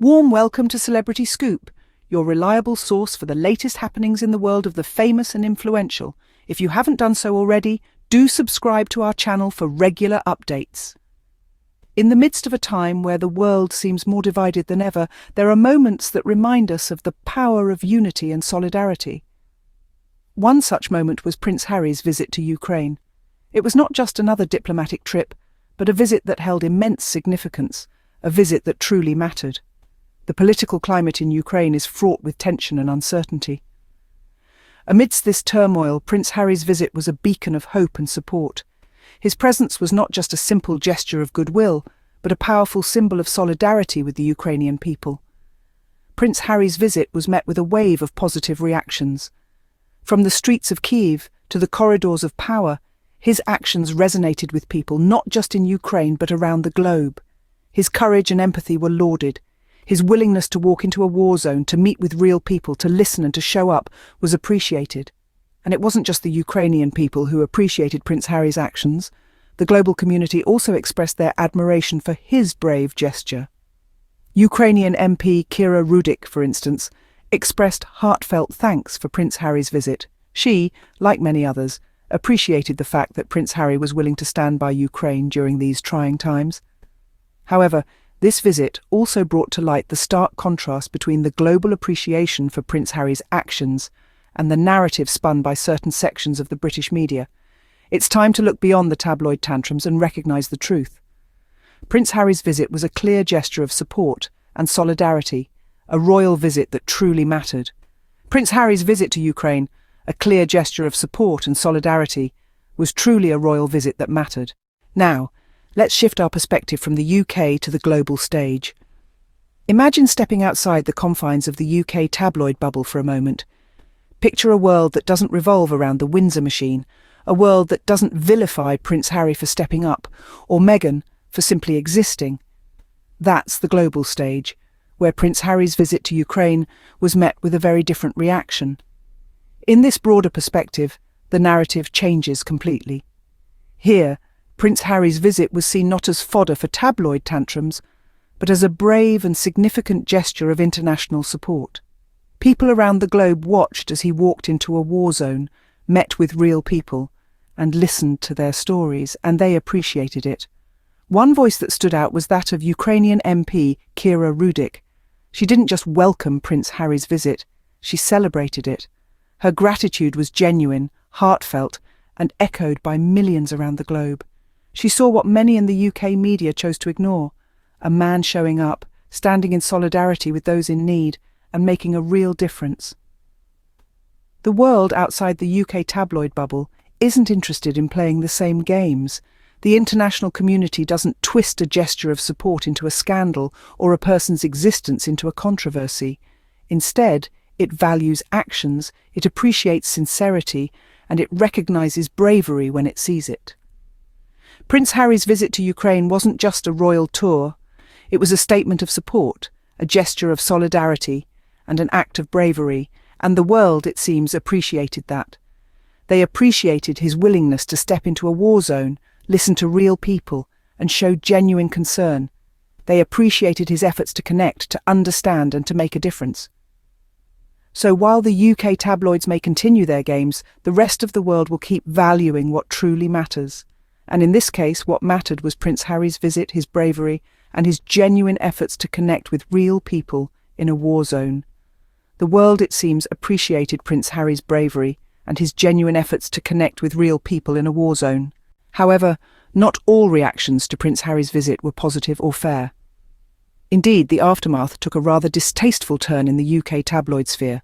Warm welcome to Celebrity Scoop, your reliable source for the latest happenings in the world of the famous and influential. If you haven't done so already, do subscribe to our channel for regular updates. In the midst of a time where the world seems more divided than ever, there are moments that remind us of the power of unity and solidarity. One such moment was Prince Harry's visit to Ukraine. It was not just another diplomatic trip, but a visit that held immense significance, a visit that truly mattered. The political climate in Ukraine is fraught with tension and uncertainty. Amidst this turmoil, Prince Harry's visit was a beacon of hope and support. His presence was not just a simple gesture of goodwill, but a powerful symbol of solidarity with the Ukrainian people. Prince Harry's visit was met with a wave of positive reactions. From the streets of Kyiv to the corridors of power, his actions resonated with people not just in Ukraine but around the globe. His courage and empathy were lauded. His willingness to walk into a war zone, to meet with real people, to listen and to show up was appreciated. And it wasn't just the Ukrainian people who appreciated Prince Harry's actions. The global community also expressed their admiration for his brave gesture. Ukrainian MP Kira Rudik, for instance, expressed heartfelt thanks for Prince Harry's visit. She, like many others, appreciated the fact that Prince Harry was willing to stand by Ukraine during these trying times. However, this visit also brought to light the stark contrast between the global appreciation for Prince Harry's actions and the narrative spun by certain sections of the British media. It's time to look beyond the tabloid tantrums and recognise the truth. Prince Harry's visit was a clear gesture of support and solidarity, a royal visit that truly mattered. Prince Harry's visit to Ukraine, a clear gesture of support and solidarity, was truly a royal visit that mattered. Now, let's shift our perspective from the UK to the global stage. Imagine stepping outside the confines of the UK tabloid bubble for a moment. Picture a world that doesn't revolve around the Windsor machine, a world that doesn't vilify Prince Harry for stepping up, or Meghan for simply existing. That's the global stage, where Prince Harry's visit to Ukraine was met with a very different reaction. In this broader perspective, the narrative changes completely. Here, Prince Harry's visit was seen not as fodder for tabloid tantrums, but as a brave and significant gesture of international support. People around the globe watched as he walked into a war zone, met with real people, and listened to their stories, and they appreciated it. One voice that stood out was that of Ukrainian MP Kira Rudik. She didn't just welcome Prince Harry's visit, she celebrated it. Her gratitude was genuine, heartfelt, and echoed by millions around the globe. She saw what many in the UK media chose to ignore: a man showing up, standing in solidarity with those in need, and making a real difference. The world outside the UK tabloid bubble isn't interested in playing the same games. The international community doesn't twist a gesture of support into a scandal or a person's existence into a controversy. Instead, it values actions, it appreciates sincerity, and it recognises bravery when it sees it. Prince Harry's visit to Ukraine wasn't just a royal tour. It was a statement of support, a gesture of solidarity, and an act of bravery, and the world, it seems, appreciated that. They appreciated his willingness to step into a war zone, listen to real people, and show genuine concern. They appreciated his efforts to connect, to understand, and to make a difference. So while the UK tabloids may continue their games, the rest of the world will keep valuing what truly matters. And in this case, what mattered was Prince Harry's visit, his bravery, and his genuine efforts to connect with real people in a war zone. The world, it seems, appreciated Prince Harry's bravery and his genuine efforts to connect with real people in a war zone. However, not all reactions to Prince Harry's visit were positive or fair. Indeed, the aftermath took a rather distasteful turn in the UK tabloid sphere.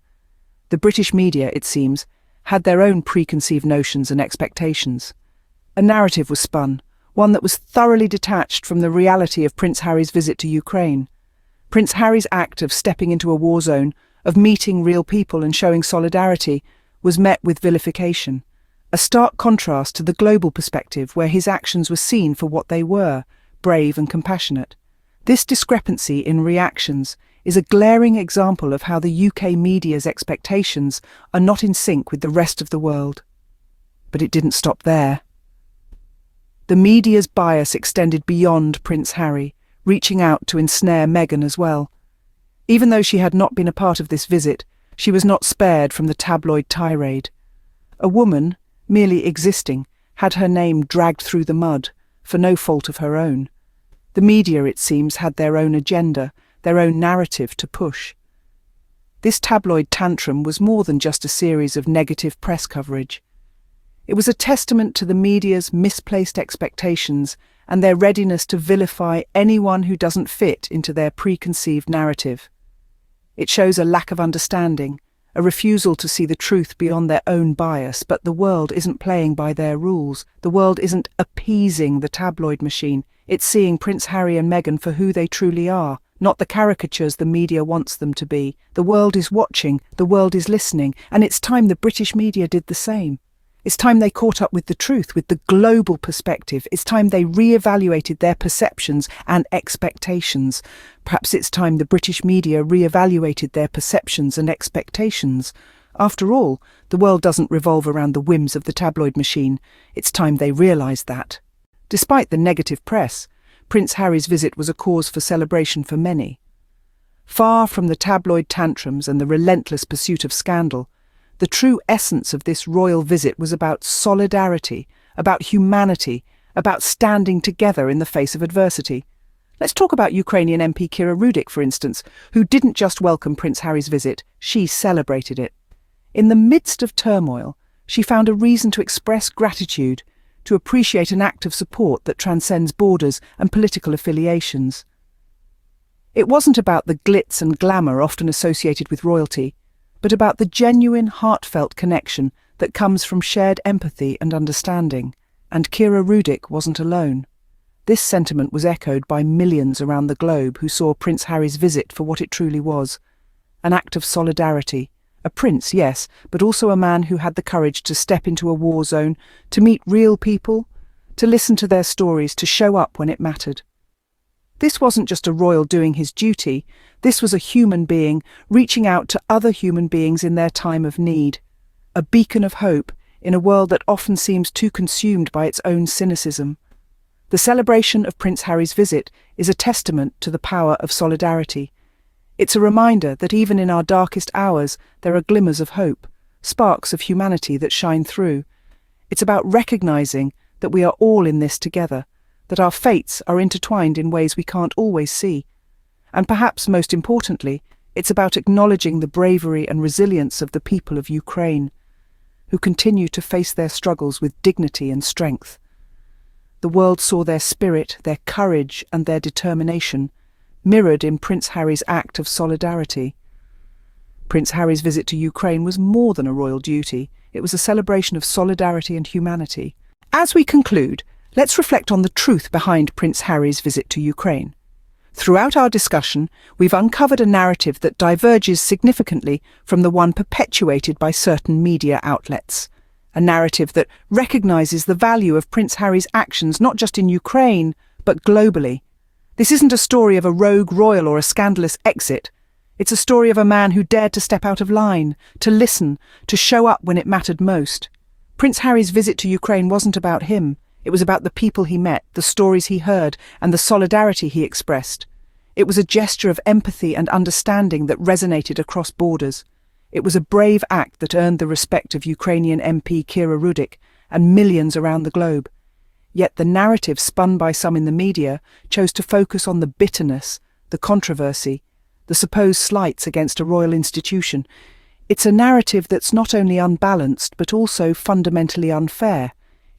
The British media, it seems, had their own preconceived notions and expectations. A narrative was spun, one that was thoroughly detached from the reality of Prince Harry's visit to Ukraine. Prince Harry's act of stepping into a war zone, of meeting real people and showing solidarity, was met with vilification, a stark contrast to the global perspective where his actions were seen for what they were, brave and compassionate. This discrepancy in reactions is a glaring example of how the UK media's expectations are not in sync with the rest of the world. But it didn't stop there. The media's bias extended beyond Prince Harry, reaching out to ensnare Meghan as well. Even though she had not been a part of this visit, she was not spared from the tabloid tirade. A woman, merely existing, had her name dragged through the mud, for no fault of her own. The media, it seems, had their own agenda, their own narrative to push. This tabloid tantrum was more than just a series of negative press coverage. It was a testament to the media's misplaced expectations and their readiness to vilify anyone who doesn't fit into their preconceived narrative. It shows a lack of understanding, a refusal to see the truth beyond their own bias, but the world isn't playing by their rules. The world isn't appeasing the tabloid machine. It's seeing Prince Harry and Meghan for who they truly are, not the caricatures the media wants them to be. The world is watching, the world is listening, and it's time the British media did the same. It's time they caught up with the truth, with the global perspective. It's time they re-evaluated their perceptions and expectations. Perhaps it's time the British media re-evaluated their perceptions and expectations. After all, the world doesn't revolve around the whims of the tabloid machine. It's time they realised that. Despite the negative press, Prince Harry's visit was a cause for celebration for many. Far from the tabloid tantrums and the relentless pursuit of scandal, the true essence of this royal visit was about solidarity, about humanity, about standing together in the face of adversity. Let's talk about Ukrainian MP Kira Rudik, for instance, who didn't just welcome Prince Harry's visit, she celebrated it. In the midst of turmoil, she found a reason to express gratitude, to appreciate an act of support that transcends borders and political affiliations. It wasn't about the glitz and glamour often associated with royalty, but about the genuine, heartfelt connection that comes from shared empathy and understanding. And Kira Rudik wasn't alone. This sentiment was echoed by millions around the globe who saw Prince Harry's visit for what it truly was, an act of solidarity. A prince, yes, but also a man who had the courage to step into a war zone, to meet real people, to listen to their stories, to show up when it mattered. This wasn't just a royal doing his duty, this was a human being reaching out to other human beings in their time of need, a beacon of hope in a world that often seems too consumed by its own cynicism. The celebration of Prince Harry's visit is a testament to the power of solidarity. It's a reminder that even in our darkest hours there are glimmers of hope, sparks of humanity that shine through. It's about recognizing that we are all in this together, that our fates are intertwined in ways we can't always see. And perhaps most importantly, it's about acknowledging the bravery and resilience of the people of Ukraine, who continue to face their struggles with dignity and strength. The world saw their spirit, their courage, and their determination, mirrored in Prince Harry's act of solidarity. Prince Harry's visit to Ukraine was more than a royal duty. It was a celebration of solidarity and humanity. As we conclude, let's reflect on the truth behind Prince Harry's visit to Ukraine. Throughout our discussion, we've uncovered a narrative that diverges significantly from the one perpetuated by certain media outlets. A narrative that recognises the value of Prince Harry's actions not just in Ukraine, but globally. This isn't a story of a rogue royal or a scandalous exit. It's a story of a man who dared to step out of line, to listen, to show up when it mattered most. Prince Harry's visit to Ukraine wasn't about him. It was about the people he met, the stories he heard, and the solidarity he expressed. It was a gesture of empathy and understanding that resonated across borders. It was a brave act that earned the respect of Ukrainian MP Kira Rudik and millions around the globe. Yet the narrative spun by some in the media chose to focus on the bitterness, the controversy, the supposed slights against a royal institution. It's a narrative that's not only unbalanced but also fundamentally unfair.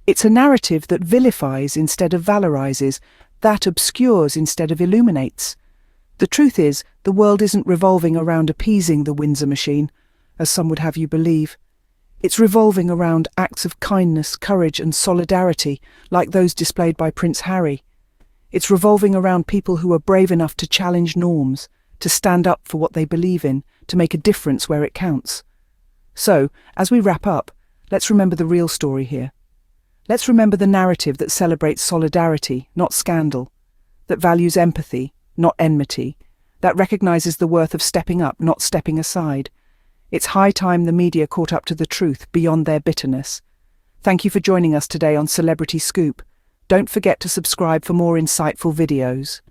It's a narrative that vilifies instead of valorizes, that obscures instead of illuminates. The truth is, the world isn't revolving around appeasing the Windsor machine, as some would have you believe. It's revolving around acts of kindness, courage and solidarity, like those displayed by Prince Harry. It's revolving around people who are brave enough to challenge norms, to stand up for what they believe in, to make a difference where it counts. So, as we wrap up, let's remember the real story here. Let's remember the narrative that celebrates solidarity, not scandal, that values empathy, not enmity, that recognises the worth of stepping up, not stepping aside. It's high time the media caught up to the truth beyond their bitterness. Thank you for joining us today on Celebrity Scoop. Don't forget to subscribe for more insightful videos.